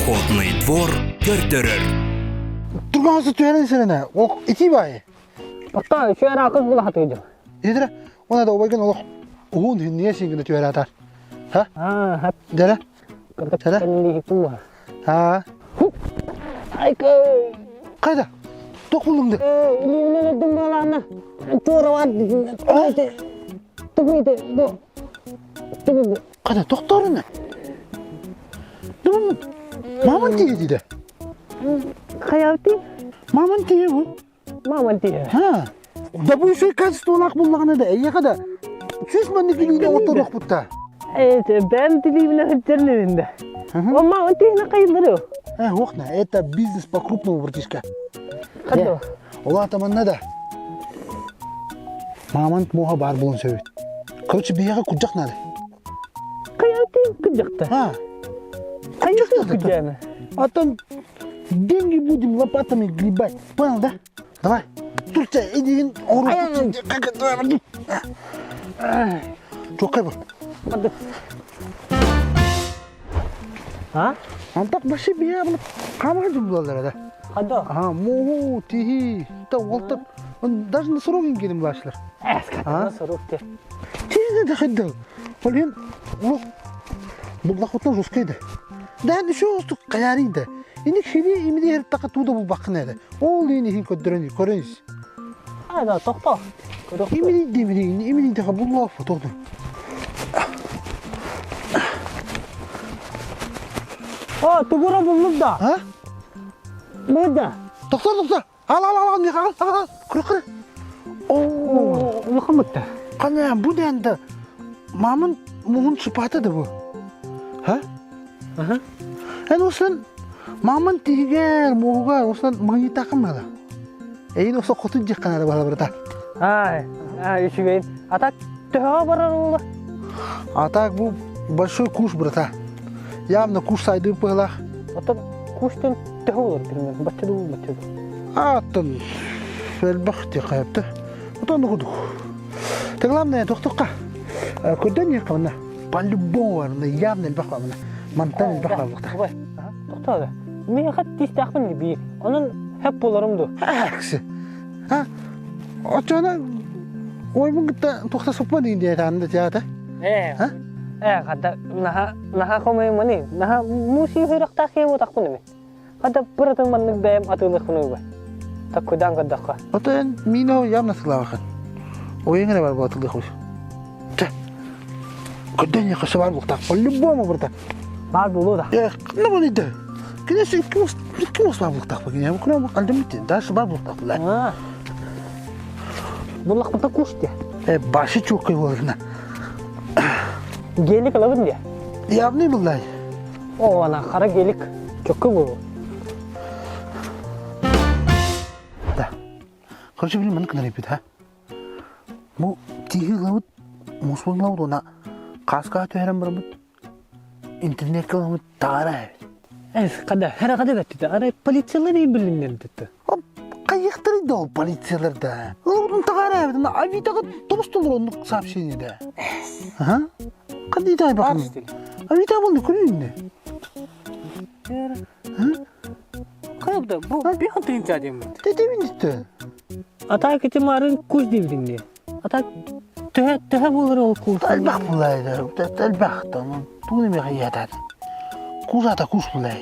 Охотный двор көртөрөр. Тургансы түйәрін сіріне, ол ити бай. Отта, түйәрі ақыз бұл хаты еді. Едірі, ona da obaygan олық ұғын хүніне сеңгіні түйәрі атар. Ха? Хат. Дәрі? Кырдық Дәрі? кәнінде хиптің ба? Ха? Айкы! Қайда? Тоқ бұлыңды? Илемінен өддің болағына. Туыры бар. Түгейді. Түгейді. Қайда? Тоқтарыны? Думын, мамын тие дейді. Қаяуты? Мамын тие бұл. Мамын тие. Ха? Да бұл шөй кәсісті олақ болағына да. Еқада, сөз мәнді келейіне отырық бұтта. Бәрін тілейміне хүттерінерінде. О, мамын тиені қайылдыры. Оқна, это бизнес по-крупному, братишка. Қадды? Ола атаманна да. Мамын моға бар болын сөйт. Короче, бияға күджақ нады. Қаяуты күджақты? Ха? Қаяуты күджаны? Атан деньги будем лопатами гребать. Понял, да? Давай. Турция, иди ору. Чокай бұл. Қадды? А? Антақ баши бия бұл қамға жұмдалдар ада. Қадды? Моғу, тихи. Та олтап. Даже на сұрогын келім башылар. Қадды сұрықты. Тихі де қайды. Ол ен, бұл лақотан жоскайды. Дән үші осты қаярыйды. Ені кшене емеде ерттақа туды бұл бақын еді. Ол ені хин көддірені, көріңіз. Айда, тоқта. Емеде қа бұл лафы, тоқты. О, түгірі бұлып да. А? Бұлда. Тоқтар. Ал, не қағал. Күрі. Ооо. Мұхаммадта. Қана, бұл дәнді мамын мұғын сұпатыды бұл. Ха? Ән осылан мамын тегер мұғыға осылан мұғын етақым бала. Әйін осы қотын жек қанады бала бірді. Үшігейін. Атак түхіға барар олы? Атак бұл большой куш бірді. Явно куш сайды бұғылақ. Атын куштың түхі олар білмем. Бачыды. Атын әлбақ те қайыпты. Отан ұғыдық. Та главное, тоқтыққа. Көрден не қамына? По-любому барына, явно әлбақ барына. Мантан әлбақ барылықта. Тоқтады. Мен қат тесті ақпын не бейік. Оның әп боларымды. Әксі. Отчана ойбын күтті тоқта соқпа дейінде әтанында театр. Қадда наға қомайым мani. Наға мұси ғырақта қиым отақпын еме. Қадда бір атың манның бәйім атылық құны өбі. Так көдан қаддаққа. Отын мені явно сылауақын. Ойыңына бар бұл атылық өз. Көден еқысы бар бұқтақ. По-любому бірді. Бар болу да. Не болиды? Конечно, кімос бар бұқтақ ба? Күнен бұл қалдымыйды. Дальше бар бұқтақ бұлай. Бұлақ бұта күште. Башы чөккей болырына. Гелік алабын де? Явный бұлай. О, ана қара гелік чөккі болу. Да. Короче, білім мұны кінар епеді, ха? Бұл тегі лауыт, мұспың лауыт, она қасқа төәрім бір мұд. Интернет кіламыд тағара әбеді. Қада, әрі қада бәттеді. Арай полициялар ей біліңден деді. Қайықтырыйды ол полицияларды. Лауытын тағара әбеді. Авитаға тобыстылыр оны сообщениеде. Қандай тай бақын? Авита болды, көрейінді. Қайыпты, бұл бейін түйін жадемін. Тәтемін жетті. Ата кетем арын көз дейбіліңде. Ата түхә болыр ол көз. Әлбақ бұлайды. Әлбақты. Туғын емеға ятады. Куз ата куз бұлай.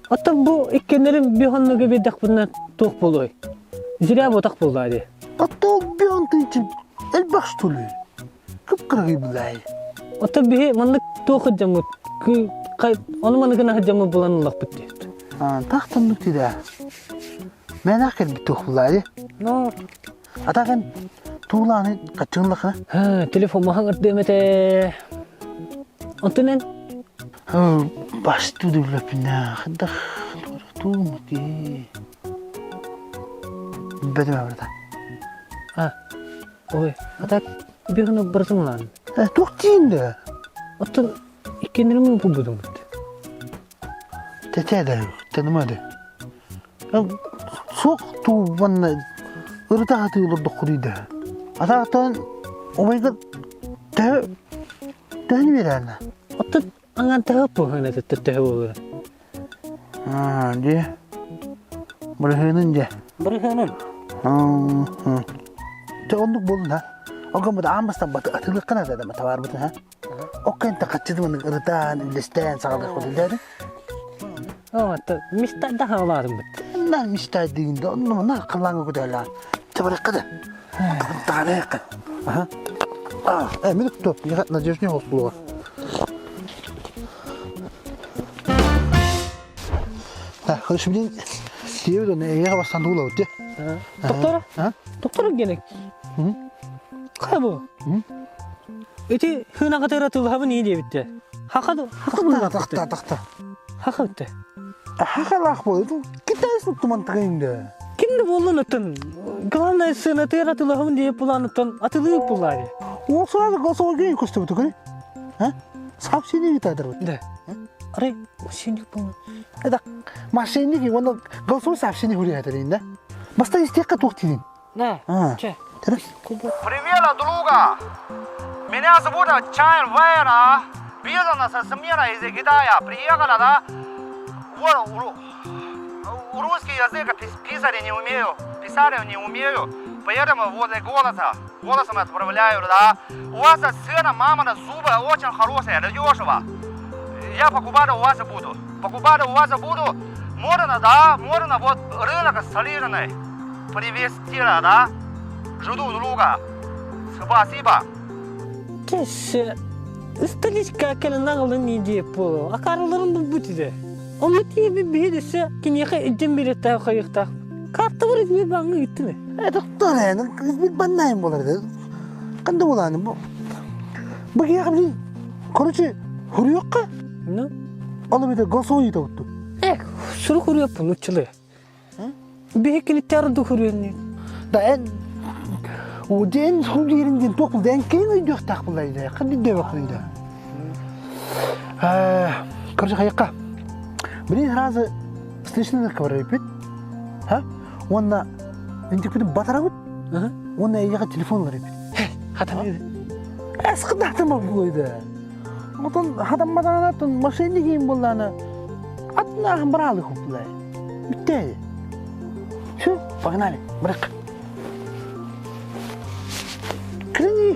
Ата бұл еккенлерім бейхонныға бейдақ бұдына тоқ болуй. Зіря ботақ болды ады. Ата ол бейон түйін әлбақ штулы. Күп-күргі бұлай. Ата бейі мандық тоқ жамыд. Оны мандығына жамыд бұланылақ бұд дейді. Тақтын нүктеді. Мен ақел бір тоқ бұлайды. Ата қан туғыланы қачыңлықына? Телефон маған ұрды әметі. Онтынан? Баш туды біліпіне. Қындық туғымыды. Бәді ме бірді? Ой, ата бейхіні бірсің лан. Тоқ дейінді. Ата екенерімін бұл бұдың бұд. Тәтәді, тәнімәді. Соқ туы бәнні ұрыта қаты ұлырды құрыйды. Ата ақтан омайға тәні бері әні. Ата аңан тәуіп бұғаны тәтті тәуіп 이제 뭐는 이제 Berihanan. 저 언덕 모른다. 어거보다 아무스탄 바트 아틀까나 되다 마타와르부터 하. 오케이 딱 같이 좀 그러다 리스트에 사가지고 거든데. Ata mista dah haladım bit. 난 미스터 딩도 너나 칼랑고 그들라. 저버렸거든. 다래까. минуту. Я надеюсь, не услуга. Хорошо, блин. Диевdo ne ya bastan dolu oldu. Doktor? Doktor gerek. Kaya bu? Eti hına kadar tılhabı niye diye bitti? Hakadı. Takta. Haka bitti. Hakalak bu. Kita isut tuman tıkayında. Kimdi bolun atın? Glana sena tera tılhabı diye pulan atın. Atılığı pulları. O sırada gasa o gün kostu bu kani. Ha? Sapsini gitadır bu. De. Aray, şimdi bu. Это мошенники, он голосовой сообщение хуя это, Баста истека тухтин. Ne? Че? Привет, друга! Меня зовут Чайн Вайра. Бизнес с мира из Китая. Приехала, да? Русский язык писать не умею. Писать не умею. Поэтому вот голосом отправляю, да? У вас сына, мама, зубы очень хорошие, дешево. Я покупать у вас буду. Можно, да? Можно вот рынок солидный. Привезти, да? Жду друга. Спасибо. Kes. Столичка келен нағылын не деп бұл. Ақарыларын бұл бүтіде. Оны тейбі бейдесі кенеқі үдден беретті қайықтақ. Карты бір үзбе баңы үтті ме? Это кто ли? Избит баннаем боларды. Қанды боланы бұл? Бұл кеға білін. Короче, хуриоққа? Ну? Оны бейді голосовой ете өтті. Сұры хуриоқ бұл ұтчылы. Бейкені тәрді хуриоқны. Да, ودين خلينا نتوقف دين كين يدوخ تقبل ليدا قد يدوخ ليدا كرجة خيقة بنين هذا ستيشن الكبر ريبيت ها وانا انت كنت بطرود وانا يجي التليفون ريبيت هذا اسقط تحت المبلغ ده مثلا هذا مثلا ماشين يجي يقول انا عطنا برالكم بالله بالتالي شو فقنا لي برق كرني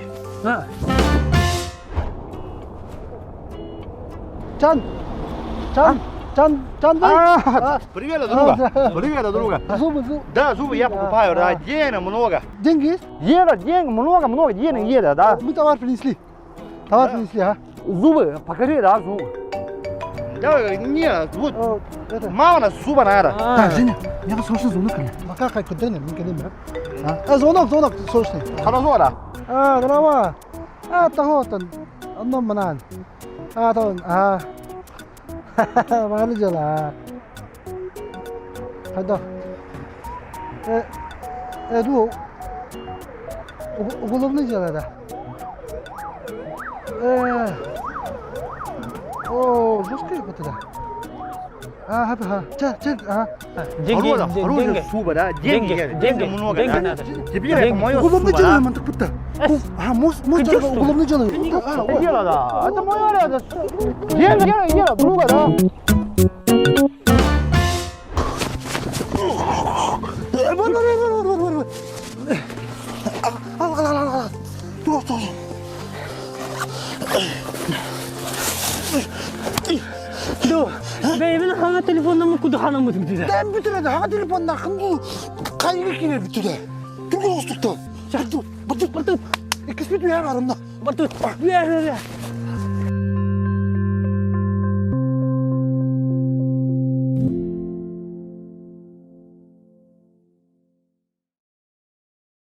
Чан! Привет, друга. Зубы. Да, зубы я покупаю, да, денег много. Деньги есть? Денег много, денег, да. Мы товар принесли, а? Зубы, покажи, да, зубы. Да, нет, вот, мама зубы надо. Да, Женя, я срочно звонок. Пока как куда-нибудь, мы когда-нибудь. Звонок, срочный. Хорошо, да. дрова. тахотан. одном банан. 말이잖아. 가다. 애도 오글오글 잖아. жесткая потода. Деньги. Суба, да? Деньги много, деньги да? надо. Теперь это мое уголовное суба, дело, да? man так будто. Может, уголовное дело. Это дело, да. Это мое дело. Деньги, друга, да? Beyefendi hangi telefondan mı kudu hanım mı dedi? Ben bütün hangi telefondan hangi kayığı kiler bütün de. Dur dostlukta. Batut. İkisi bir dünya var onda. Batut. Bir